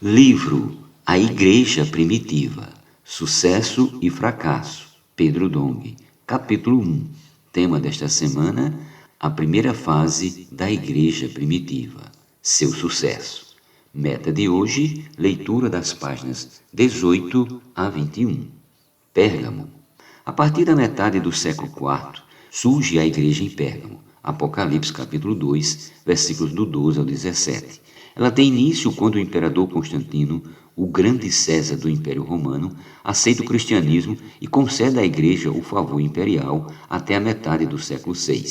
Livro A Igreja Primitiva, Sucesso e Fracasso, Pedro Dong, capítulo 1. Tema desta semana, a primeira fase da Igreja Primitiva, seu sucesso. Meta de hoje, leitura das páginas 18 a 21. Pérgamo. A partir da metade do século IV, surge a Igreja em Pérgamo. Apocalipse capítulo 2, versículos do 12 ao 17. Ela tem início quando o imperador Constantino, o grande César do Império Romano, aceita o cristianismo e concede à Igreja o favor imperial até a metade do século VI.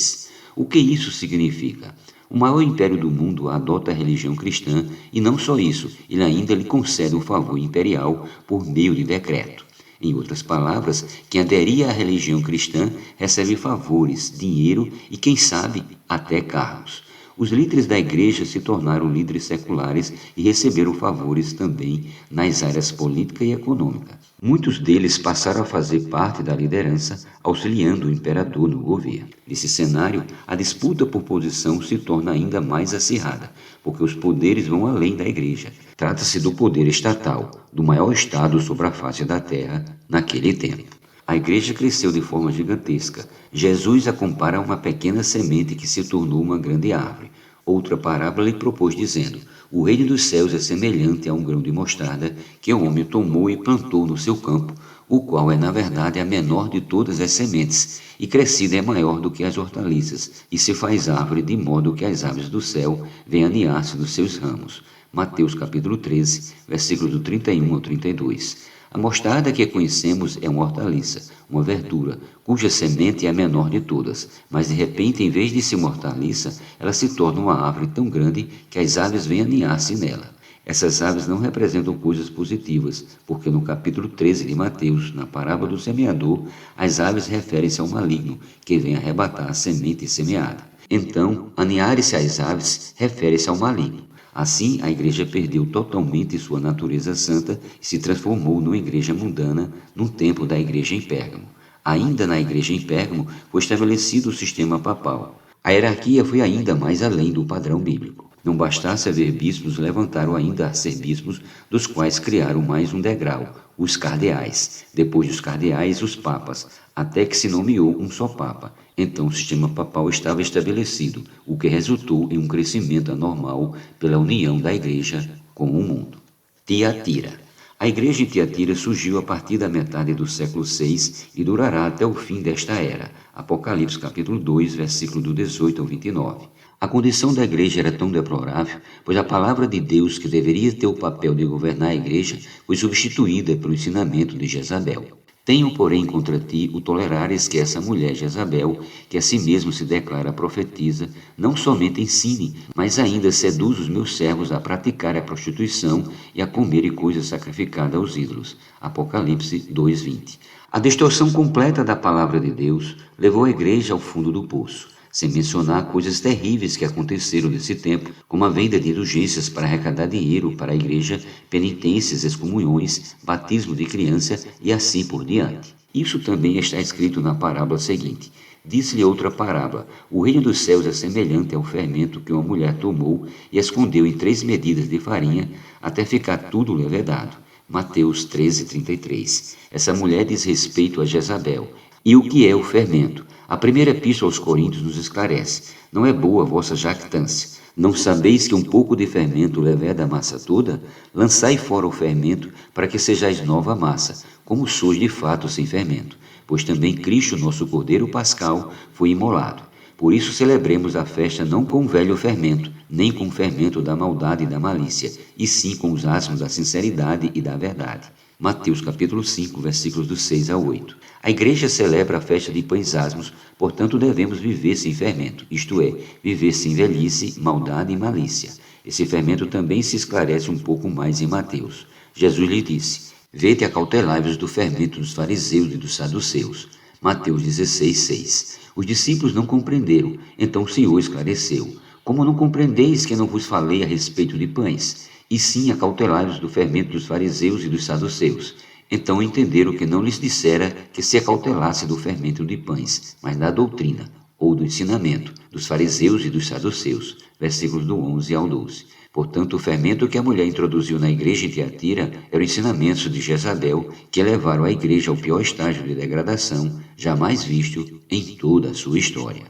O que isso significa? O maior império do mundo adota a religião cristã e não só isso, ele ainda lhe concede o favor imperial por meio de decreto. Em outras palavras, quem aderia à religião cristã recebe favores, dinheiro e, quem sabe, até cargos. Os líderes da igreja se tornaram líderes seculares e receberam favores também nas áreas política e econômica. Muitos deles passaram a fazer parte da liderança, auxiliando o imperador no governo. Nesse cenário, a disputa por posição se torna ainda mais acirrada, porque os poderes vão além da igreja. Trata-se do poder estatal, do maior estado sobre a face da terra naquele tempo. A igreja cresceu de forma gigantesca. Jesus a compara a uma pequena semente que se tornou uma grande árvore. Outra parábola lhe propôs dizendo: o reino dos céus é semelhante a um grão de mostarda que o homem tomou e plantou no seu campo, o qual é na verdade a menor de todas as sementes, e crescida é maior do que as hortaliças, e se faz árvore de modo que as aves do céu venham aninhar-se dos seus ramos. Mateus capítulo 13, versículos do 31 ao 32. A mostarda que conhecemos é uma hortaliça, uma verdura, cuja semente é a menor de todas, mas de repente, em vez de ser uma hortaliça, ela se torna uma árvore tão grande que as aves vêm aninhar-se nela. Essas aves não representam coisas positivas, porque no capítulo 13 de Mateus, na parábola do semeador, as aves referem-se ao maligno, que vem arrebatar a semente semeada. Então, aninharem-se as aves refere-se ao maligno. Assim, a igreja perdeu totalmente sua natureza santa e se transformou numa igreja mundana no tempo da igreja em Pérgamo. Ainda na igreja em Pérgamo foi estabelecido o sistema papal. A hierarquia foi ainda mais além do padrão bíblico. Não bastasse haver bispos, levantaram ainda a ser bispos, dos quais criaram mais um degrau, os cardeais. Depois dos cardeais, os papas, até que se nomeou um só papa. Então o sistema papal estava estabelecido, o que resultou em um crescimento anormal pela união da igreja com o mundo. Tiatira. A igreja em Tiatira surgiu a partir da metade do século VI e durará até o fim desta era. Apocalipse capítulo 2, versículo do 18 ao 29. A condição da igreja era tão deplorável, pois a palavra de Deus, que deveria ter o papel de governar a igreja, foi substituída pelo ensinamento de Jezabel. Tenho, porém, contra ti o tolerares que essa mulher Jezabel, que a si mesmo se declara profetisa, não somente ensine, mas ainda seduz os meus servos a praticar a prostituição e a comerem coisas sacrificadas aos ídolos. Apocalipse 2:20. A distorção completa da palavra de Deus levou a igreja ao fundo do poço. Sem mencionar coisas terríveis que aconteceram nesse tempo, como a venda de indulgências para arrecadar dinheiro para a igreja, penitências, excomunhões, batismo de criança e assim por diante. Isso também está escrito na parábola seguinte. Disse-lhe outra parábola: o reino dos céus é semelhante ao fermento que uma mulher tomou e escondeu em 3 medidas de farinha até ficar tudo levedado. Mateus 13:33. Essa mulher diz respeito a Jezabel. E o que é o fermento? A primeira epístola aos Coríntios nos esclarece: não é boa a vossa jactância. Não sabeis que um pouco de fermento leveda a massa toda? Lançai fora o fermento, para que sejais nova massa, como sois de fato sem fermento. Pois também Cristo, nosso Cordeiro Pascal, foi imolado. Por isso celebremos a festa não com o velho fermento, nem com o fermento da maldade e da malícia, e sim com os asmos da sinceridade e da verdade. Mateus capítulo 5, versículos do 6 a 8. A igreja celebra a festa de pães asmos, portanto devemos viver sem fermento, isto é, viver sem velhice, maldade e malícia. Esse fermento também se esclarece um pouco mais em Mateus. Jesus lhe disse: vede acautelai-vos do fermento dos fariseus e dos saduceus. Mateus 16:6. Os discípulos não compreenderam, então o Senhor esclareceu: como não compreendeis que não vos falei a respeito de pães? E sim acautelai-vos do fermento dos fariseus e dos saduceus. Então entenderam que não lhes dissera que se acautelasse do fermento de pães, mas da doutrina, ou do ensinamento, dos fariseus e dos saduceus. Versículos do 11 ao 12. Portanto, o fermento que a mulher introduziu na igreja em Tiatira eram ensinamentos de Jezabel que levaram a igreja ao pior estágio de degradação jamais visto em toda a sua história.